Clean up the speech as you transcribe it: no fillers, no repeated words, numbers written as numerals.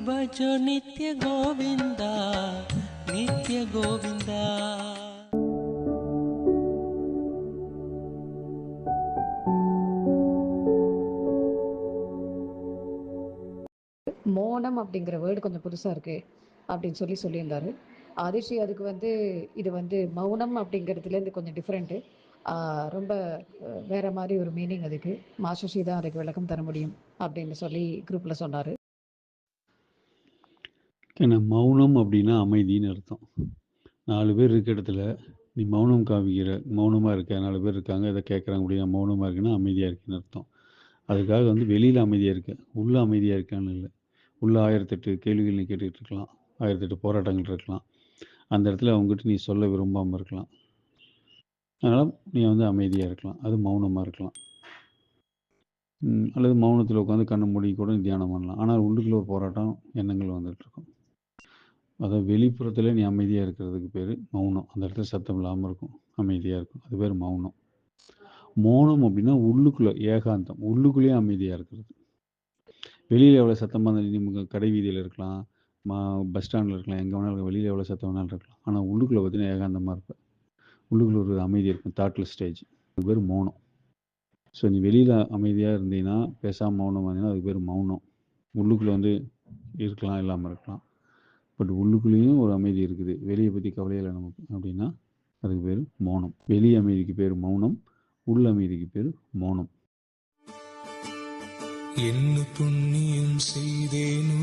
भजो नित्य गोविंदा नित्य गोविंदा. மோனம் அப்படிங்கிற வேர்டு கொஞ்சம் புதுசாக இருக்குது அப்படின்னு சொல்லியிருந்தாரு ஆதிஷி. அதுக்கு இது மௌனம் அப்படிங்கிறதுலேருந்து கொஞ்சம் டிஃப்ரெண்ட்டு, ரொம்ப வேற மாதிரி ஒரு மீனிங் அதுக்கு. மாஸ்டர்ஷி தான் அதுக்கு விளக்கம் தர முடியும் அப்படின்னு சொல்லி குரூப்பில் சொன்னார். ஏன்னா மௌனம் அப்படின்னா அமைதின்னு அர்த்தம். 4 பேர் இருக்க இடத்துல நீ மௌனம் காவிக்கிற, மௌனமாக இருக்க, 4 பேர் இருக்காங்க, இதை கேட்குறாங்க அப்படின்னா மௌனமாக இருக்குன்னா அமைதியாக இருக்குன்னு அர்த்தம். அதுக்காக வெளியில் அமைதியாக இருக்க, உள்ளே அமைதியாக இருக்கான்னு இல்லை. உள்ளே 1008 கேள்விகள் நீ கேட்டுக்கிட்டு இருக்கலாம், 1008 போராட்டங்கள் இருக்கலாம். அந்த இடத்துல அவங்ககிட்ட நீ சொல்ல விரும்பாமல் இருக்கலாம். அதனால் நீ அமைதியாக இருக்கலாம், அது மௌனமாக இருக்கலாம். அல்லது மௌனத்தில் உட்காந்து கண்ணை மூடி கூட நீ தியானம் பண்ணலாம். ஆனால் உள்ளுக்குள்ள ஒரு போராட்டம், எண்ணங்கள் வந்துட்டுருக்கும். அதாவது வெளிப்புறத்தில் நீ அமைதியாக இருக்கிறதுக்கு பேர் மௌனம். அந்த இடத்துல சத்தம் இல்லாமல் இருக்கும், அமைதியாக இருக்கும், அது பேர் மௌனம். மௌனம் அப்படின்னா உள்ளுக்குள்ளே ஏகாந்தம், உள்ளுக்குள்ளேயே அமைதியாக இருக்கிறது. வெளியில் எவ்வளோ சத்தமாக இருந்தாலும் நமக்கு கடை வீதியில் இருக்கலாம், பஸ் ஸ்டாண்டில் இருக்கலாம், எங்கே வேணாலும் இருக்கலாம், வெளியில் எவ்வளோ சத்தம் வேணாலும் இருக்கலாம். ஆனால் உள்ளுக்குள்ளே பார்த்தீங்கன்னா ஏகாந்தமாக இருப்பேன். உள்ளுக்குள்ள ஒரு அமைதி இருக்கும், தாட்லெஸ் ஸ்டேஜ், அது பேர் மௌனம். ஸோ நீ வெளியில் அமைதியாக இருந்தீங்கன்னா, பேசாமல் மௌனம் வந்தீங்கன்னா அதுக்கு பேர் மௌனம். உள்ளுக்குள்ளே இருக்கலாம், இல்லாமல் இருக்கலாம். பட் உள்ளுக்குள்ளேயும் ஒரு அமைதி இருக்குது, வெளியை பற்றி கவலையே இல்லை நமக்கு அப்படின்னா அதுக்கு பேர் மௌனம். வெளி அமைதிக்கு பேர் மௌனம், உள் அமைதிக்கு பேர் மௌனம். என்ன புண்ணியம் செய்தேனோ